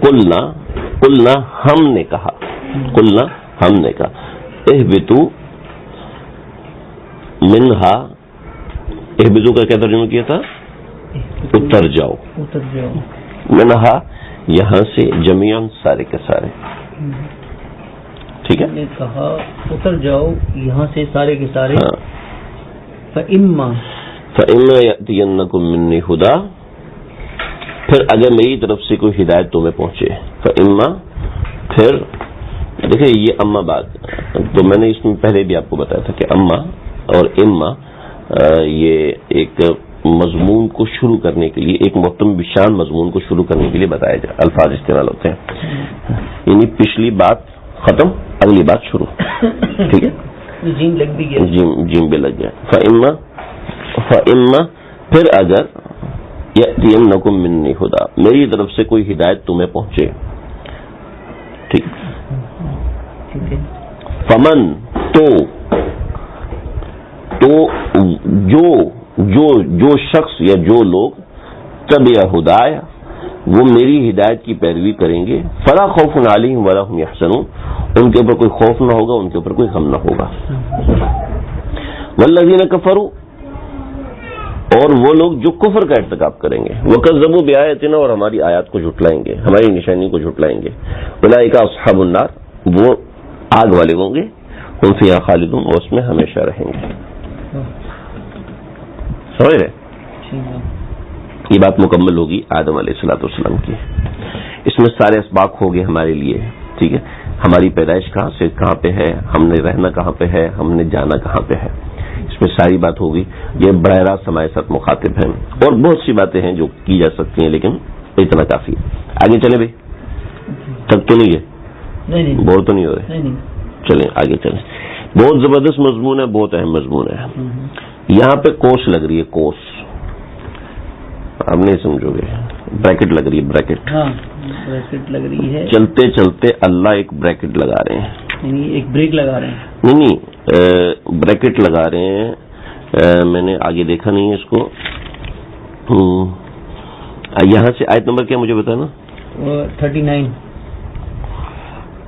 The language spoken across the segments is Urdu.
قلنا ہم نے کہا، قلنا ہم نے کہا، اہبطوا منہا، اہبطوا کا کیا ترجمہ کیا تھا؟ اتر جاؤ، منہا یہاں سے، جمیعاً سارے کے سارے، ٹھیک ہے، نے کہا اتر جاؤ یہاں سے سارے کے سارے، فَإِمَّا يَأْتِيَنَّكُم مِّنِّي ہُدًى، پھر اگر میری طرف سے کوئی ہدایت تمہیں پہنچے، فَإِمَّا، پھر دیکھیں یہ اما بات تو میں نے اس میں پہلے بھی آپ کو بتایا تھا کہ اما اور اما یہ ایک مضمون کو شروع کرنے کے لیے، ایک محتم بشان مضمون کو شروع کرنے کے لیے بتایا جائے الفاظ استعمال ہوتے ہیں، یعنی پچھلی بات ختم اگلی بات شروع، ٹھیک ہے، جیم لگ بھی گیا، جیم بھی لگ گیا، فَإِمَّا پھر اگر يَأْتِيَنَّكُم مِّنِّي ہُدًى میری طرف سے کوئی ہدایت تمہیں پہنچے، ٹھیک، فمن تو جو شخص یا جو لوگ تبع ہدایا وہ میری ہدایت کی پیروی کریں گے، فلا خوف علیہم ولا هم یحزنون، ان کے اوپر کوئی خوف نہ ہوگا، ان کے اوپر کوئی غم نہ ہوگا، والذین کفروا، اور وہ لوگ جو کفر کا ارتکاب کریں گے، وکذبوا بآیاتنا، اور ہماری آیات کو جھٹلائیں گے، ہماری نشانی کو جھٹلائیں گے، اولئک اصحاب النار، وہ آگ والے ہوں گے، ہم فیہا خالدون، اور اس میں ہمیشہ رہیں گے، سمجھ رہے؟ یہ بات مکمل ہوگی آدم علیہ السلام کی، اس میں سارے اسباق ہو گئے ہمارے لیے، ٹھیک ہے، ہماری پیدائش کہاں سے کہاں پہ ہے، ہم نے رہنا کہاں پہ ہے، ہم نے جانا کہاں پہ ہے، اس میں ساری بات ہوگی، یہ براہ راست ہمارے ساتھ مخاطب ہیں، اور بہت سی باتیں ہیں جو کی جا سکتی ہیں، لیکن اتنا کافی ہے۔ آگے چلیں بھائی، تب تو نہیں ہے، بور تو نہیں ہو رہے، چلیں آگے چلیں، بہت زبردست مضمون ہے، بہت اہم مضمون ہے، یہاں پہ کوس لگ رہی ہے، کوس آپ نہیں سمجھو گے، بریکٹ لگ رہی ہے، بریکٹ، ہاں بریکٹ لگ رہی ہے، چلتے چلتے اللہ ایک بریکٹ لگا رہے ہیں، یعنی ایک بریک لگا رہے ہیں، نہیں بریکٹ لگا رہے ہیں، میں نے آگے دیکھا نہیں ہے اس کو، یہاں سے آیت نمبر کیا مجھے بتانا؟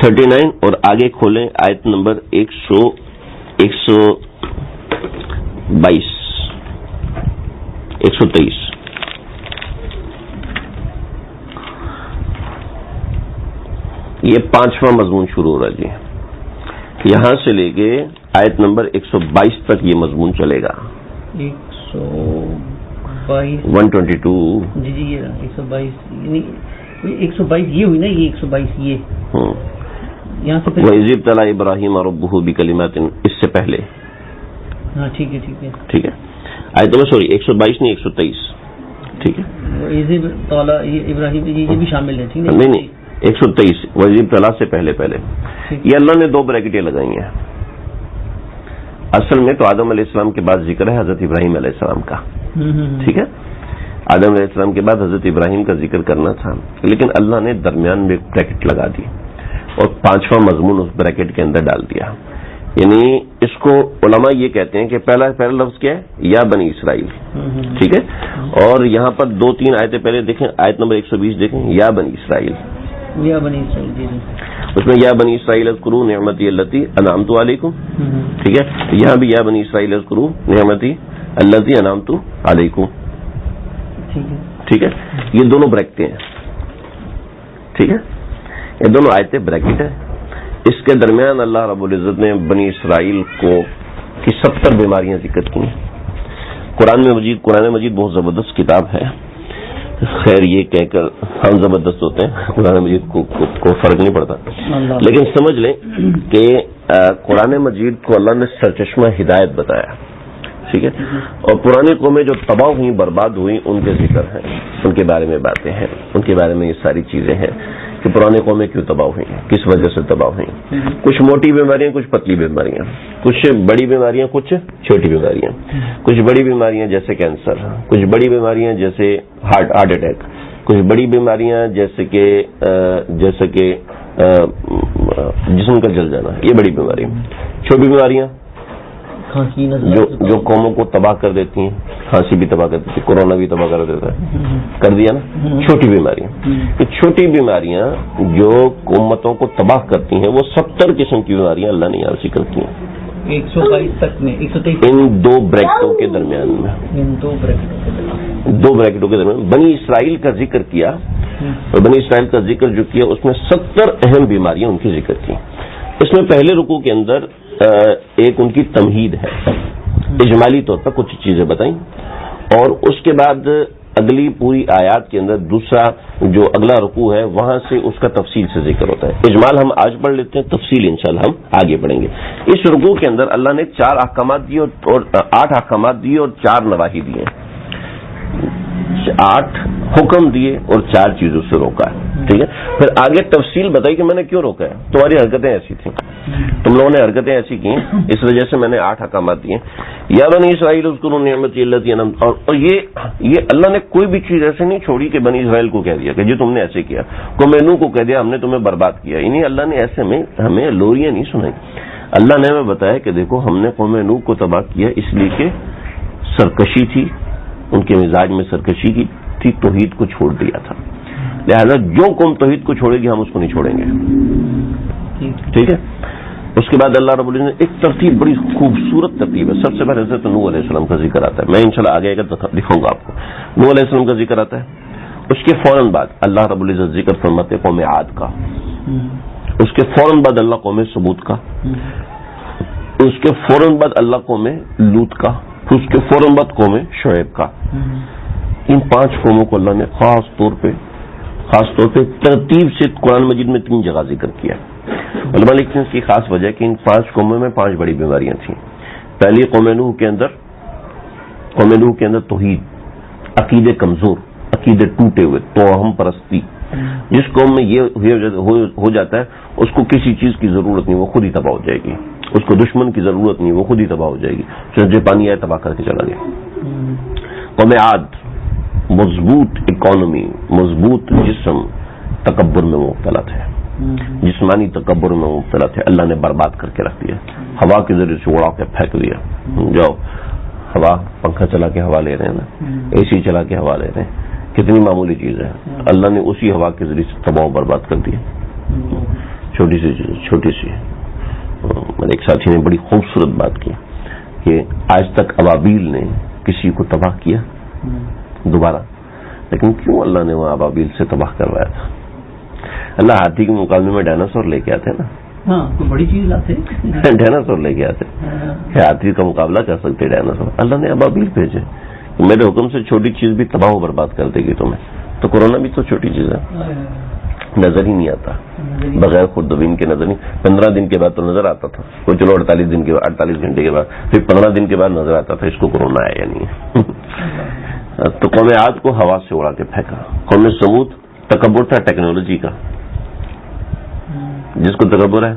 39 اور آگے کھولیں آیت نمبر 123 یہ 5واں مضمون شروع ہو رہا جی، یہاں سے لے کے آیت نمبر 122 تک یہ مضمون چلے گا، 122 جی یہ 122، یعنی 122 یہ ہوئی نا، یہ 122 یہ یہاں سے وَإِذِ ابْتَلَىٰ إِبْرَاهِيمَ رَبُّهُ بِكَلِمَاتٍ، اس سے پہلے، ہاں ٹھیک ہے آیت نمبر 122 نہیں 123، ٹھیک ہے، وَإِذِ ابْتَلَىٰ ابراہیم یہ بھی شامل ہے، ٹھیک ہے، نہیں 123 وَإِذِ ابْتَلَىٰ سے پہلے یہ اللہ نے 2 بریکٹیں لگائی ہیں، اصل میں تو آدم علیہ السلام کے بعد ذکر ہے حضرت ابراہیم علیہ السلام کا، ٹھیک ہے، آدم علیہ السلام کے بعد حضرت ابراہیم کا ذکر کرنا تھا، لیکن اللہ نے درمیان میں ایک بریکٹ لگا دی اور 5واں مضمون اس بریکٹ کے اندر ڈال دیا، یعنی اس کو علماء یہ کہتے ہیں کہ پہلا لفظ کیا ہے؟ یا بنی اسرائیل، ٹھیک ہے، اور یہاں پر 2-3 آیتیں پہلے دیکھیں، آیت نمبر 120 دیکھیں، یا بنی اسرائیل، اس میں یا بنی اسرائیل اذکروا نعمتی التی انعمت علیکم، ٹھیک ہے، یہاں بھی یا بنی اسرائیل اذکروا نعمتی التی انعمت علیکم، ٹھیک ہے، یہ دونوں بریکٹیں ہیں، ٹھیک ہے، یہ دونوں آیتیں بریکٹ ہیں، اس کے درمیان اللہ رب العزت نے بنی اسرائیل کی 70 بیماریاں ذکر کی ہیں۔ قرآن مجید بہت زبردست کتاب ہے، خیر یہ کہہ کر ہم زبردست ہوتے ہیں، قرآن مجید کو فرق نہیں پڑتا، لیکن سمجھ لیں کہ قرآن مجید کو اللہ نے سرچشمہ ہدایت بتایا، ٹھیک ہے، اور پرانی قومیں جو تباہ ہوئی برباد ہوئی ان کے ذکر ہیں، ان کے بارے میں باتیں ہیں، ان کے بارے میں یہ ساری چیزیں ہیں کہ پرانی قومیں کیوں تباہ ہوئی ہیں، کس وجہ سے تباہ ہوئی، کچھ موٹی بیماریاں، کچھ پتلی بیماریاں، کچھ بڑی بیماریاں، کچھ چھوٹی بیماریاں، کچھ بڑی بیماریاں جیسے کینسر، کچھ بڑی بیماریاں جیسے ہارٹ اٹیک، کچھ بڑی بیماریاں جیسے کہ جسم کا جل جانا، یہ بڑی بیماریاں، چھوٹی بیماریاں کھانسی جو قوموں کو تباہ کر دیتی ہیں. کھانسی بھی تباہ کر دیتی ہے, کورونا بھی تباہ کر دیتا ہے, کر دیا نا. چھوٹی بیماریاں, یہ چھوٹی بیماریاں جو امتوں کو تباہ کرتی ہیں, وہ 70 قسم کی بیماریاں اللہ نے یہاں ذکر کی ہیں 122 تک میں 123 ان دو بریکٹوں کے درمیان میں. دو بریکٹوں کے درمیان بنی اسرائیل کا ذکر کیا, اور بنی اسرائیل کا ذکر جو کیا اس میں 70 اہم بیماریاں ان کی ذکر کی. اس میں پہلے رکوع کے اندر ایک ان کی تمہید ہے, اجمالی طور پر کچھ چیزیں بتائیں, اور اس کے بعد اگلی پوری آیات کے اندر دوسرا جو اگلا رکوع ہے وہاں سے اس کا تفصیل سے ذکر ہوتا ہے. اجمال ہم آج پڑھ لیتے ہیں, تفصیل انشاءاللہ ہم آگے پڑھیں گے. اس رکوع کے اندر اللہ نے 4 احکامات دیے اور 8 احکامات دیے اور 4 نواہی دیے, 8 حکم دیے اور 4 چیزوں سے روکا ہے. ٹھیک ہے, پھر آگے تفصیل بتائی کہ میں نے کیوں روکا ہے. تمہاری حرکتیں ایسی تھیں, تم لوگوں نے حرکتیں ایسی کی, اس وجہ سے میں نے 8 احکامات دیے. یا بنی اسرائیل اذکروا نعمتی التی انعمت, اور یہ اللہ نے کوئی بھی چیز ایسے نہیں چھوڑی کہ بنی اسرائیل کو کہہ دیا کہ جی تم نے ایسے کیا, قوم نوح کو کہہ دیا ہم نے تمہیں برباد کیا. انہیں اللہ نے ایسے میں ہمیں لوریاں نہیں سنائی. اللہ نے ہمیں بتایا کہ دیکھو ہم نے قوم نوح کو تباہ کیا اس لیے کہ سرکشی تھی, ان کے مزاج میں سرکشی کی تھی, توحید کو چھوڑ دیا تھا. لہذا جو قوم توحید کو چھوڑے گی ہم اس کو نہیں چھوڑیں گے. ٹھیک ہے. اس کے بعد اللہ رب العزت نے ایک ترتیب, بڑی خوبصورت ترتیب ہے. سب سے پہلے حضرت نوح علیہ السلام کا ذکر آتا ہے. میں انشاءاللہ آگے دکھاؤں گا آپ کو. نوح علیہ السلام کا ذکر آتا ہے. اس کے فوراً بعد اللہ رب العزت ذکر فرماتے قوم عاد کا. اس کے فوراً بعد اللہ قوم ثمود کا. اس کے فوراً بعد اللہ قوم لوط کا. اس کے فوراً بعد قوم شعیب کا. ان 5 قوموں کو اللہ نے خاص طور پہ ترتیب سے قرآن مجید میں 3 جگہ ذکر کیا. علماء لکھتے ہیں اس کی خاص وجہ کہ ان 5 قوموں میں 5 بڑی بیماریاں تھیں. پہلی قوم نوح کے اندر توحید, عقیدے کمزور, عقیدے ٹوٹے ہوئے, توہم پرستی. جس قوم میں یہ ہو جاتا ہے اس کو کسی چیز کی ضرورت نہیں, وہ خود ہی تباہ ہو جائے گی. اس کو دشمن کی ضرورت نہیں, وہ خود ہی تباہ ہو جائے گی. چنانچہ پانی آئے تباہ کر کے چلا گیا. قوم عاد مضبوط اکانومی, مضبوط جسم, تکبر میں مبتلا تھے, جسمانی تکبر میں مبتلا تھے. اللہ نے برباد کر کے رکھ دیا. ہوا کے ذریعے سے اڑا کے پھینک دیا. جاؤ ہوا, پنکھا چلا کے ہوا لے رہے ہیں نا, اے سی چلا کے ہوا لے رہے ہیں, کتنی معمولی چیز ہے. اللہ نے اسی ہوا کے ذریعے سے تباہ و برباد کر دیا. چھوٹی سی چیز, چھوٹی سی. میرے ایک ساتھی نے بڑی خوبصورت بات کی کہ آج تک ابابیل نے کسی کو تباہ کیا دوبارہ, لیکن کیوں اللہ نے وہ ابابیل سے تباہ کروایا تھا. اللہ ہاتھی کے مقابلے میں ڈائناسور لے کے آتے نا. بڑی چیز لاتے, ڈائناسور لے کے آتے. ہاتھی کا مقابلہ کر سکتے ڈائناسور. اللہ نے ابابیل بھیجے. میرے حکم سے چھوٹی چیز بھی تباہ و برباد کر دے گی تمہیں. تو کورونا بھی تو چھوٹی چیز ہے, نظر ہی نہیں آتا, بغیر خوردبین کے نظر نہیں. 15 دن کے بعد تو نظر آتا تھا, وہ چلو 48 گھنٹے کے بعد, پھر 15 دن کے بعد نظر آتا تھا اس کو کورونا ہے یا نہیں. تو قوم عاد کو ہوا سے اڑا کے پھینکا. قوم ثمود تکبر تھا ٹیکنالوجی کا, جس کو تکبر ہے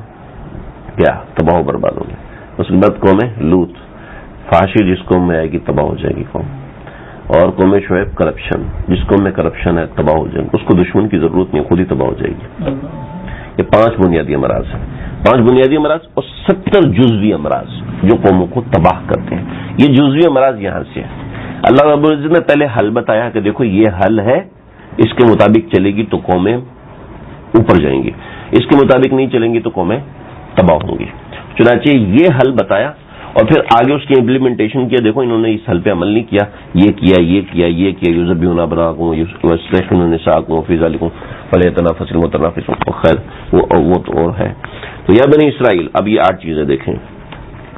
کیا تباہ و برباد ہو گیا. اس کے بعد قوم لوط فحاشی, جس قوم میں آئے گی تباہ ہو جائے گی قوم. اور قوم شعیب کرپشن, جس قوم میں کرپشن ہے تباہ ہو جائے گی. اس کو دشمن کی ضرورت نہیں, خود ہی تباہ ہو جائے گی. یہ 5 بنیادی امراض ہیں, 5 بنیادی امراض اور 70 جزوی امراض جو قوموں کو تباہ کرتے ہیں. یہ جزوی امراض یہاں سے ہے. اللہ رب العزت نے پہلے حل بتایا کہ دیکھو یہ حل ہے, اس کے مطابق چلے گی تو قومیں اوپر جائیں گی, اس کے مطابق نہیں چلیں گی تو قومیں تباہ ہوں گی. چنانچہ یہ حل بتایا اور پھر آگے اس کی امپلیمنٹیشن کیا. دیکھو انہوں نے اس حل پہ عمل نہیں کیا, یہ کیا یذبحون ابناءکم ویستحیون نساءکم فی ذلکم فلیتنافس المتنافسون. خیر وہ تو اور ہے. تو یا بنی اسرائیل, اب یہ 8 چیزیں دیکھیں.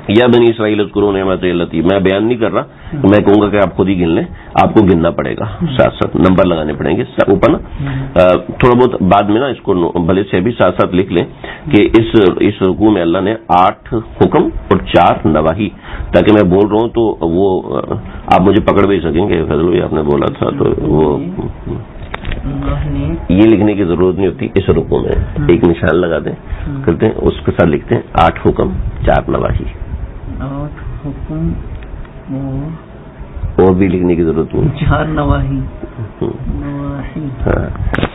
یا بنی اسرائیل اذکروا نعمتی التی, میں بیان نہیں کر رہا, میں کہوں گا کہ آپ خود ہی گن لیں. آپ کو گننا پڑے گا, ساتھ ساتھ نمبر لگانے پڑیں گے اوپر نا. تھوڑا بہت بعد میں نا اس کو بھلے سے بھی ساتھ ساتھ لکھ لیں کہ اس رکوع میں اللہ نے 8 حکم اور 4 نواہی, تاکہ میں بول رہا ہوں تو وہ آپ مجھے پکڑ بھی سکیں گے. فضل بھائی آپ نے بولا تھا تو وہ یہ لکھنے کی ضرورت نہیں ہوتی. اس رکوع میں ایک نشان لگا دیں, کرتے ہیں اس کے ساتھ لکھتے ہیں 8 حکم 4 نواہی. 8 حکم اور بھی لکھنے کی ضرورت نہیں, 4 نواہی.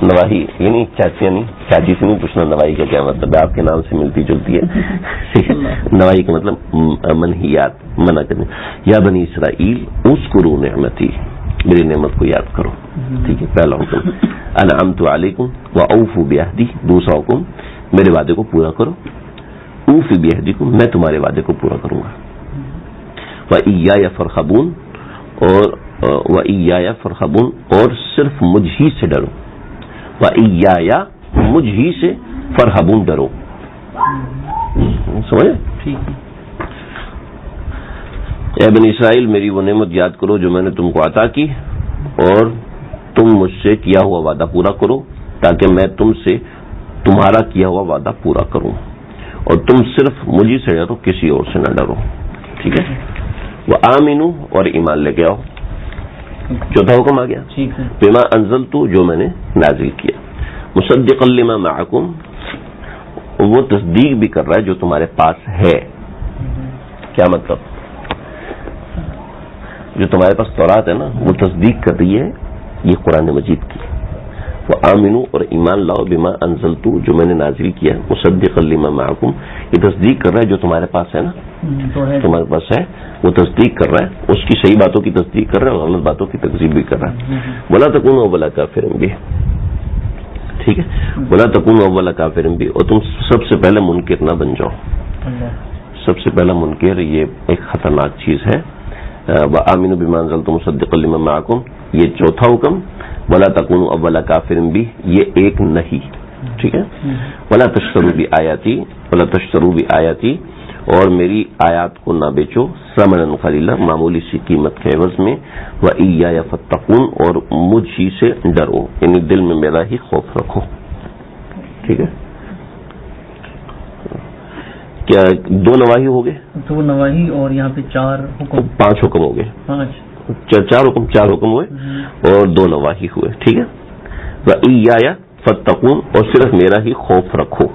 نواحی یعنی چاچی نہیں، چاچی سے نہیں پوچھنا نواحی کا کیا مطلب ہے، آپ کے نام سے ملتی جلتی ہے. ٹھیک ہے، نواحی کا مطلب منہیات، منع کرنے. یا بنی اسرائیل اذکروا نعمتی، میری نعمت کو یاد کرو. ٹھیک ہے، پہلا حکم انعمت علیکم واوفوا بعہدی، دوسرا حکم میرے وعدے کو پورا کرو. اوفی بعہدکم، میں تمہارے وعدے کو پورا کروں گا. وإیایا فرحبون، اور وإیایا فرحبون، اور صرف مجھ ہی سے ڈرو. وإیایا، مجھ ہی سے، فرحبون، ڈرو. سمجھے؟ اے بنی اسرائیل میری وہ نعمت یاد کرو جو میں نے تم کو عطا کی، اور تم مجھ سے کیا ہوا وعدہ پورا کرو تاکہ میں تم سے تمہارا کیا ہوا وعدہ پورا کروں، اور تم صرف مجھے سے ڈرو، کسی اور سے نہ ڈرو. ٹھیک ہے. وآمنوا، اور ایمان لے کے آؤ. چوتھا حکم آ گیا. بما انزلت، جو میں نے نازل کیا. مصدقا لما معکم، وہ تصدیق بھی کر رہا ہے جو تمہارے پاس ہے. کیا مطلب؟ جو تمہارے پاس تورات ہے نا، وہ تصدیق کر رہی ہے یہ قرآن مجید کی. وآمنوا، اور ایمان لاؤ، بما انزلت، جو میں نے نازل کیا. مصدقا لما معکم، یہ تصدیق کر رہا ہے جو تمہارے پاس ہے نا، تمہارے پاس ہے، وہ تصدیق کر رہا ہے. اس کی صحیح باتوں کی تصدیق کر رہا ہے اور غلط باتوں کی تکذیب بھی کر رہا ہے. ولا تکونوا اول کافر بہ، ٹھیک ہے، ولا تکونوا اول کافر بہ، اور تم سب سے پہلے منکر نہ بن جاؤ. سب سے پہلا منکر، یہ ایک خطرناک چیز ہے. وآمنوا بما انزلت مصدقا لما معکم، یہ چوتھا حکم. ولا تکونوا اول کافر بہ، یہ ایک نہیں. ٹھیک ہے. ولا تشتروا بآیاتی، ولا تشتروا بآیاتی، اور میری آیات کو نہ بیچو ثمنا قلیلا، معمولی سی قیمت کے عوض میں. وإیایا فاتقون، اور مجھ ہی سے ڈرو، یعنی دل میں میرا ہی خوف رکھو. ٹھیک ہے. کیا دو نواحی ہو گئے؟ دو نواحی، اور یہاں پہ 4 حکم، 5 حکم ہو گئے. 4 حکم ہوئے اور 2 نواحی ہوئے. ٹھیک ہے. وإیایا فاتقون، اور صرف میرا ہی خوف رکھو.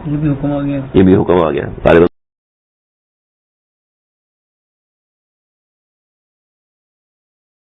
یہ بھی حکم آ گیا. یہ بھی حکم آ گیا. غالباً